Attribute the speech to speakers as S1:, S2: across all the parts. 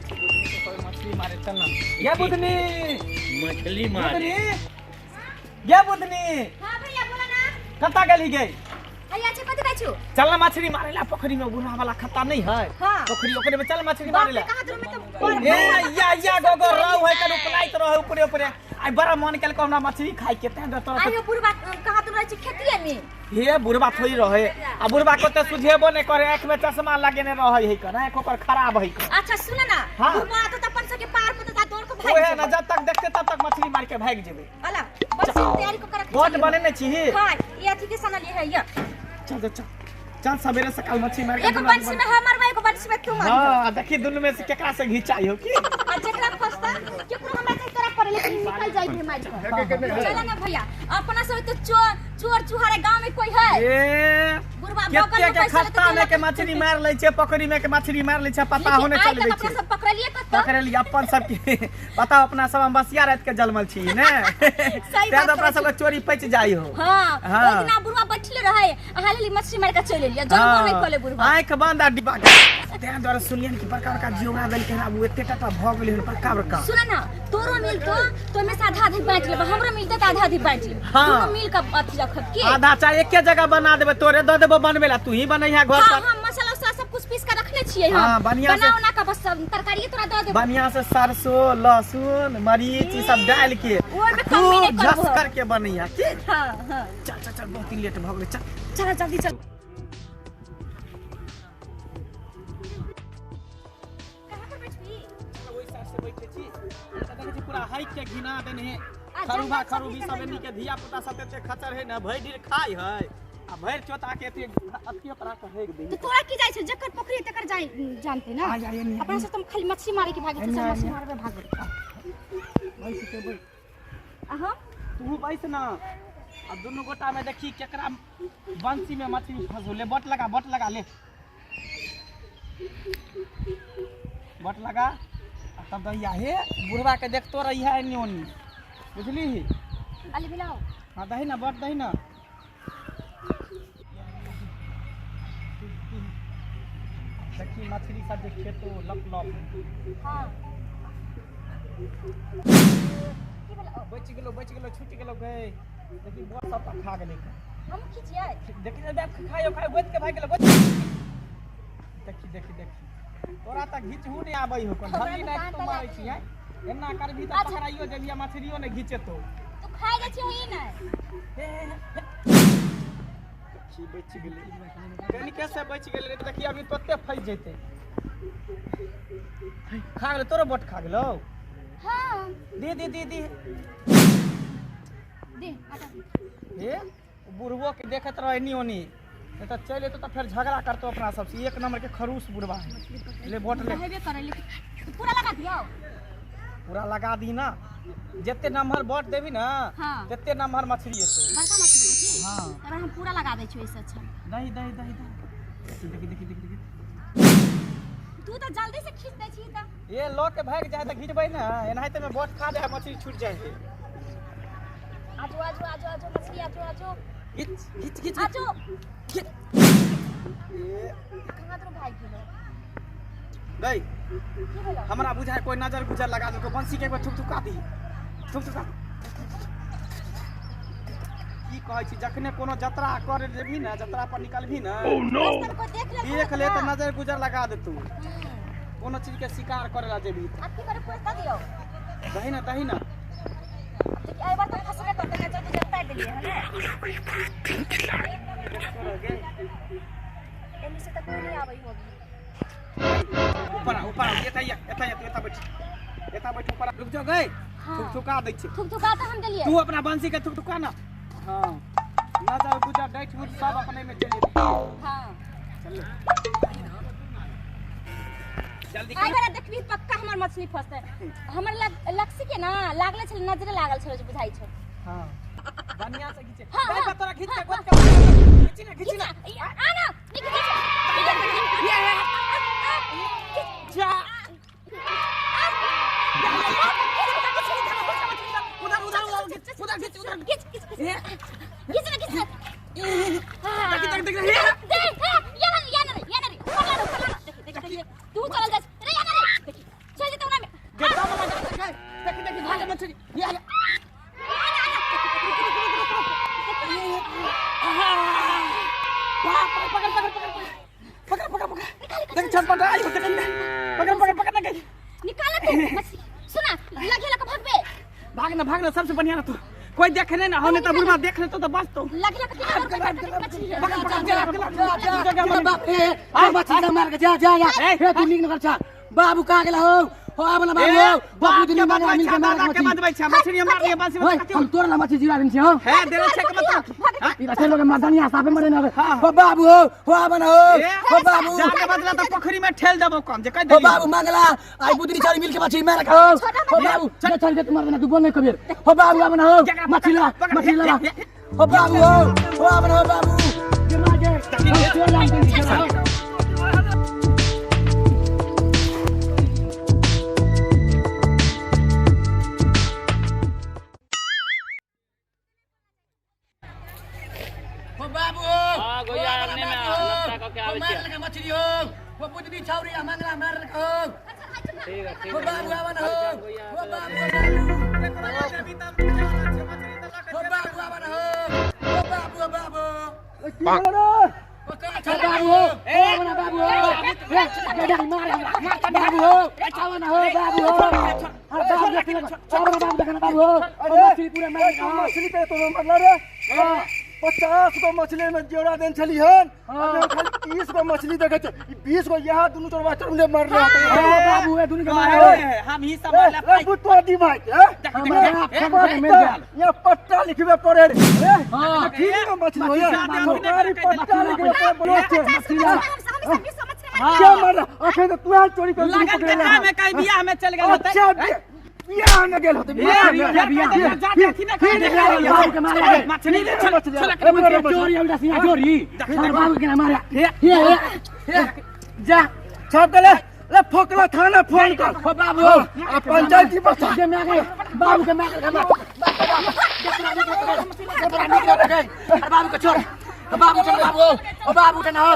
S1: मारे चलना ये बुधनी
S2: मछली मारे
S1: ये बुधनी
S3: हां भैया बोला ना
S1: कता गली गई
S3: भैया छे कत गई छु
S1: चलना मछली मारे ला पोखरी में बुढ़ा वाला खत्ता नहीं है
S3: हां
S1: पोखरी ओकरे में चल मछली मारे ला
S3: कहां दूर में तो
S1: ए या गो रहू है कनु पलाइत रहो ऊपरे ऊपरे आई बड़ा मन केल को हमरा मछली खाई के ते तो
S3: अरे बुढ़वा कहां दूर रह छी खेतिए में
S1: हे बुढ़वा थोड़ी रहे आ बुढ़वा को तो सुझेबो नहीं करे आंख में चश्मा लगेने रहे है कर आंख ओकर खराब है
S3: अच्छा सुन ना बुढ़वा तो अपन से के पार पे तो दौड़ को भाग
S1: ओए ना जब तक देखते तब तक मछली मार के भाग जेबे
S3: अला बस तैयारी को कर
S1: बोट बने नहीं छी
S3: हां ये ठीक है सना लिए है ये
S1: चल चल सवेरे सकाल मछली मार के
S3: एक बंसी में हमर भाई को बंसी में तू मार
S1: हां देखी दुनु में से केकरा से घिचाई हो की
S3: आ जेकरा फसता केकरो हमरा से तोरा करे लेकिन निकल जाई है मार चला ना भैया अपना सब तो चोर चुहारे गांव में कोई है
S1: ए
S3: बुढ़वा
S1: केते के खस्ता में के मछली मार ले छे पोखरी में के मछली मार ले छे पता होने चल गई
S3: अपना सब पकड़ लिए कत
S1: पकड़ लिया अपन सब के बताओ अपना सब हम बसिया रात के जलमल छी ने
S3: सही
S1: ते अपना सब चोरी पच जाई हो
S3: हां ओ दिना बुढ़वा बैठले रहे हाली मछली मार के चले लिया जब नहीं खोले बुढ़वा
S1: आंख बंद आ डिब्बा ते द्वारा सुनियन की प्रकार का जीवना दल के अब एते टका भ गेल प्रकार का
S3: सुन ना तोरो मिल तो में से आधा आधी बांट ले हमरो मिलता तो आधा आधी बांट ले
S1: हाँ।
S3: दोनों मिल का अथी रखत के
S1: आधा चाय एके जगह बना देबे तोरे द देबो बनबेला तू ही बनैहा घर
S3: हां
S1: पर
S3: हां मसाला उसाला सब कुछ पीस के रखले छिए
S1: हाँ,
S3: हम
S1: बढ़िया से-
S3: बनाओ ना का बस तरकारी तोरा द देबो
S1: बढ़िया से सरसों लहसुन मरीच ई सब डाल के
S3: ओए में कमी नहीं
S1: झस
S3: करबो
S1: करके बनैया की
S3: हां हां
S1: चल बहुत ही लेट भ गेल चल
S3: चल जल्दी चल कहां पर बैठी
S1: ओइ साइड से बैठे छी देखे छी पूरा हाइक के घिना देने है
S3: आ,
S1: खरुबा
S3: जल्दी
S1: खरुबी
S3: जल्दी
S1: सब
S3: जल्दी।
S1: एनी के धिया पुता सब एते खचर है ना भई दिन खाई है आ भर चोता के एते अतियो परा के हेग दे
S3: तो तोरा की जाय छै जकर पोखरी तकर जाय जानते ना
S1: आ जाइए नहीं
S3: अपना से तुम खाली मछली मारे के भागे
S1: नहीं,
S3: सब मछली
S1: नहीं।
S3: मारबे भागे
S1: बैठ के बैठ
S3: अहां
S1: तू बैठ ना अब दोनों गोटा में देखी केकरा बंसी में मछली फंसो ले बट लगा ले बट लगा आ तब दैया हे बुढ़वा के देखतो रही है नियोनी बुझली
S3: अली बिलाओ
S1: हां दही ना बट दही ना देखी मछली सब जे खेतो लप
S3: हां
S1: बच गेलो छूट गेलो गए देखी बहुत सब खा गेले
S3: हम खींचिए
S1: देखी देख खायो गोद के भाग गेलो गोद देखी तोरा त घिचहू नहीं आबै हो कोन धली नहीं तो मारै छी है एना करबी त पकड़ाइयो जेबिया मछलियो ने घिचेतो
S3: तू खाए जा छी होई ना
S1: छी बच गेले कनी कैसे बच गेले देखी अभी तोते फंस जेते खा गेलो तोरो बोट खा गेलो
S3: हां
S1: दे
S3: दे आटा
S1: हे बुढ़वो के देखत रहे नी ओनी नहीं तो चले तो फिर झगड़ा करतो अपना सब से एक नंबर के खरूस बुढ़वा है ले बोट ले
S3: हेबे करे लेकिन पूरा लगा दियो
S1: पूरा लगा दी ना जितने नंबर बोट देबी ना
S3: हाँ।
S1: जितने नंबर मछली एतो
S3: बड़का मछली देखी
S1: हां
S3: तोरा हम पूरा लगा दै छी ऐसे अच्छा
S1: दही देखी
S3: तू तो जल्दी से खींच दे छी त
S1: ये लो के भाग जाए तो घिचबै ना एनाहिते में बोट खा दे मछली छूट जाए है
S3: आजो मछली आजो
S1: घिच
S3: आजो
S1: ये
S3: कहां तो भाई गेलो
S1: गई
S3: की भेलो
S1: हमरा बुझाय कोई नजर गुजर लगा दे बंसी के एक बार थुकथुका दी थुकथुका की कहै छी जखने कोनो यात्रा करे जेबी ना यात्रा पर निकलबी ना
S3: रास्ता को
S1: देख ले तो नजर गुजर लगा दे तू कोनो चीज के शिकार करे ला जेबी
S3: आप की करे पैसा दियो
S1: दही ना
S3: देखिए आई बात फंसले तो नजर गुजर काट दिए है ना एनी से तक नहीं आबै होगी
S1: ऊपर एता बैठ ऊपर रुक जा गई
S3: हाँ।
S1: थुकथुका दै छी
S3: थुकथुका तो हम देलिए
S1: तू अपना बंसी के थुकथुका ना हां नजर गुजर डाइट मुट सब अपने में चले
S3: हां
S1: चल जल्दी
S3: आई बार देखबी पक्का हमर मछली फंसते हमर लक्ष्य के ना लागले छल नजरे लागल छल जे बुझाई छ
S1: हां बढ़िया से खींचे
S3: हाँ,
S1: गई
S3: हाँ।
S1: तोरा खींच के गोद के खींच ना
S3: आना निकल
S1: जा उधर उधर खींच उधर
S3: खींच खींच खींच ना खींच ना
S1: देख
S3: देख या ना रे देख तू चल जा रे या ना रे देख चल जा तो ना
S1: गेट डाउन देख भागे मछली ये पकड़ देख छटपट आई होते पकड़ ना गई
S3: निकाल तू मछली सुना लगे लगा
S1: भागना सबसे बढ़िया ना तू कोई देखे नहीं ना होने तो बुढ़वा देख ले तो बस तो
S3: लगे लगा मछली
S4: बाप रे आ मछली मार के जा हे तू निक न कर छा बाबू कहां गेला हो आबला बाबू हो बाबू दिन मार मिल के मार
S1: के बाद बैठा मछली मार लिया बांसी में
S4: हम तोरा ना मछली जिरा दिन से हो
S1: है देले छे के बता
S4: ई रसे लोग मर्दानी साफे मरे ना हो बाबू हो आबना हो बाबू
S1: जाके बदला तो पोखरी में ठेल देबो कम जे कह
S4: हो
S1: दे
S4: बाबू मांगला आई बुदरी छारी मिल के मछली मार के हो बाबू जे छारी तू मार देना तू बोल नहीं कबीर हो बाबू आबना हो मछली ला हो बाबू हो आबना हो बाबू जे मार के चोर लाइन के बाबू
S2: हां गोया आने में लगता को क्या आवे
S4: मार लगा मछली हो वो बुदनी छौरी मांगला मार रखो
S2: ठीक है
S4: वो बाबू आवन हो वो बाबू आवन हो वो बाबू वो का बाबू हो ए बना बाबू हो गड़ा मार बाबू हो चावन हो बाबू हो हर बाबू देख चावन बाबू देखना बाबू हो मछली पूरा मार
S5: मछली पे तो मतलब रे 50 गो मछली में जोड़ा देन छली हन अब खाली 30 गो मछली देखे छ 20 गो यहां दुनु तोर वाटर में मार रहे
S4: ओ बाबू ए दुनी के मार
S1: हम ही सब वाला
S5: ए बुतवा दी भाई ये पट्टा लिखबे पड़े रे हां ठीक है मछली हो यार हमारी पट्टा लिखबे बोलो मछली क्या मार अखे तो तू चोरी कर
S1: लागल देखा में कहीं बियाह में चल गेल होते
S5: अच्छा बियाह में गेल होते
S1: बियाह जा देखी ना
S4: बाबू के मार
S1: मछली ले चल
S4: चोरी उल्टा सीधा चोरी बाबू के मार ये
S5: जा छाप ले ले फोकला थाना फोन कर
S4: ओ बाबू
S5: आ पंचायत की बता
S4: जे मैं बाबू के मार बाबू के छोड़ बाबू चल बाबू ओ बाबू के ना हो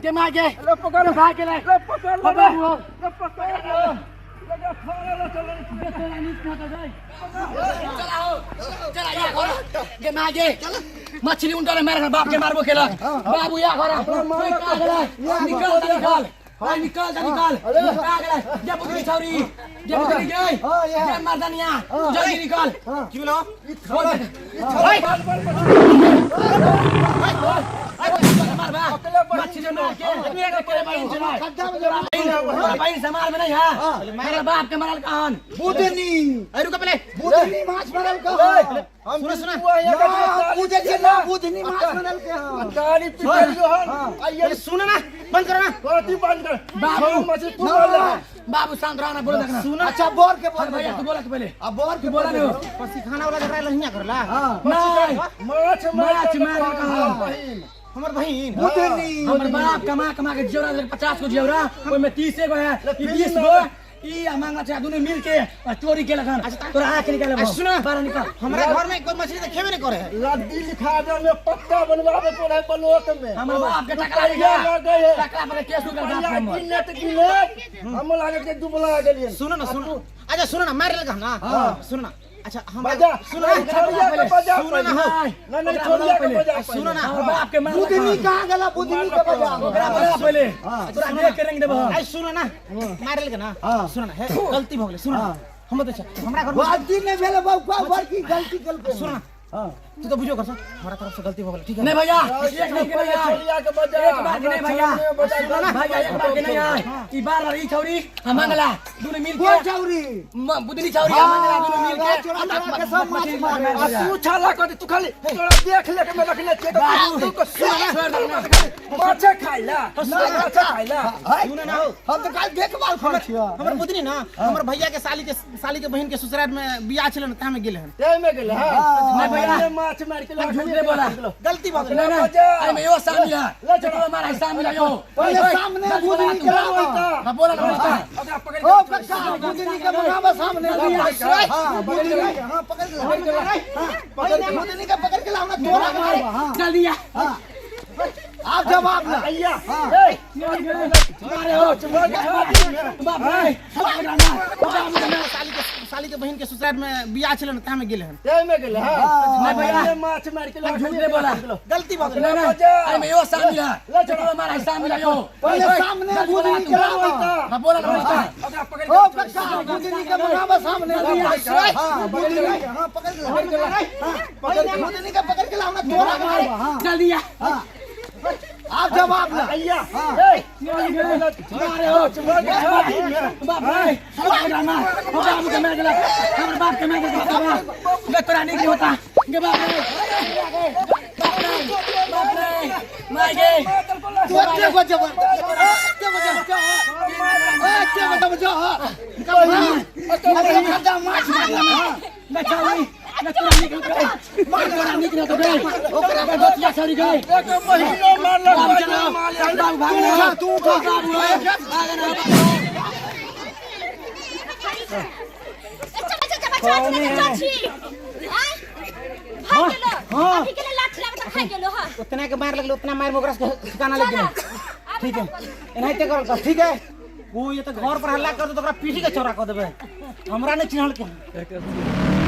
S4: जे मार के
S5: ले पकड़
S4: भाग के ले
S5: ले पकड़
S4: ओ बाबू
S5: ले पकड़ लगा थाना ले चल
S4: चला या घर जे मार के मछली उनका मार बाप के मारबो केला बाबू या घर निकल हां निकल जे बुद्धि छौरी जे बुद्धि गई जे मर्दानिया जल्दी निकल क्यों लो मार बा मछली मार के करे भाई समाल में नहीं है मेरे बाप के मारल कहां
S5: बुदनी
S4: अरे रुक पहले
S5: बुदनी माछ बनल का हम सुना बुदनी माछ बनल के गाड़ी पिटल जो हम आइए
S4: सुन ना बंद करो ना
S5: गलती बंद कर
S4: बाबू
S5: मछली तू बोल
S4: बाबू शांत रहना बोल देखना
S5: सुन अच्छा बोर के बोल
S4: भैया तू बोला पहले
S5: अब बोर
S4: तू बोला नहीं
S5: पसी खाना वाला झगड़ा लहिया करला
S4: नहीं
S5: माछ
S4: माछ मार कहां
S5: हमर बहिन बुदनी
S4: हमर बाप कमा के जेवरा 50 को जेवरा ओय में 30 गो है ई 20 गो ई मांगा छ दोनों मिल के चोरी के लगन तोरा आंख निकाले सुन बाहर निकल
S5: हमरा घर में कोई मछली तो खेबे नहीं करे लड्डी लिखा दे में पत्ता बनवावे पड़े बलोत में
S4: हमर बाप के टकरा गया टकरा पर केस उगल बाप हम
S5: किन्ने तो किन्ने हम लागे के दुबला गेलिए
S6: सुनो ना सुनो अच्छा सुनो ना मार लगा ना सुनो ना अच्छा हम
S5: बजा
S6: सुनो
S5: छोड़िया के बजा
S6: सुनो ना
S5: नहीं छोड़िया के बजा
S6: सुनो ना
S4: हमर बाप के मार
S5: बुदनी कहां गेला बुदनी के बजा
S4: ओकरा बजा पहले तोरा देख के रंग देबो
S6: आई सुनो ना मार लगा ना सुनो ना गलती हो गेले सुनो ना हम तो हमरा घर में
S5: गलती नहीं भेले बाबू बड़की गलती गलती
S6: सुनो ना तू तो बुझो कर सा हमारा तरफ से गलती हो गेले ठीक है
S4: नहीं भैया एक नहीं के नहीं
S5: छोड़िया के बजा
S4: एक बार के नहीं भैया भैया एक बार के नहीं आए ई बार ई छौरी हम मंगला दोनों मिल के
S5: चौरी
S4: बुदनी छौरी हम मंगला दोनों मिल के
S5: आ तू छाला कर तू खाली तोरा देख ले के मैं रख ले तू को माछ खाइला माछ खाइला
S6: सुनो ना
S5: हम तो काल देखभाल कर छियो
S6: हमर बुदनी ना हमर भैया के साली के बहन के ससुराल में बियाह छले ना ता में गेले हन
S5: ते में गेले हां
S4: नहीं
S5: भैया माछ मार के
S4: झूठ नहीं बोला
S6: गलती बात
S4: नहीं आई में यो शामिल है चलो हमारा शामिल है यो
S5: पहले सामने गुदनी के बोलता
S4: ना बोला ना
S5: ओ कक्का गुदनी के बनावा सामने हां पकड़ के हां पकड़ के गुदनी के पकड़ के लाओ ना तोरा मार
S4: चल दिया
S5: आप जवाब ना भैया
S4: मारे हो बाप रे
S6: साली के बहन के ससुराल में बियाह चलन ता में गेल हन
S5: ते में गेल हां भैया माछ मार के
S4: झूठ नहीं बोला
S6: गलती बात
S4: नहीं आई में यो शामिल है चलो हमारा शामिल है यो
S5: पहले सामने गुदनी के बोलता
S4: ना बोला ना
S5: ओ कक्का गुदनी के बनावा सामने हां पकड़ के गुदनी के पकड़ के लाओ ना तोरा मार
S4: चल दिया
S5: आप जवाब ना भैया
S4: मारे हो बाप रे बाप के मैं गला हमर बाप के मैं गला मैं तोरा नहीं होता के बाप रे मार गए
S5: तू के को जवाब के खड्डा माछ मार
S4: मैं चली मैं तोरा नहीं तो गए ओकरा के दोतिया छोड़ी गए
S5: महीनो मार
S4: बाबू भाग
S5: तू उठा
S6: उतना के मार लगलो उतना मार मोकरा से ठिकाना लग गेल ठीक है एनाइते करल ठीक है वो ये तो घर पर हल्ला कर दो तो ओकरा पीठी के चौरा कर देबे हमरा नहीं चिन्हल के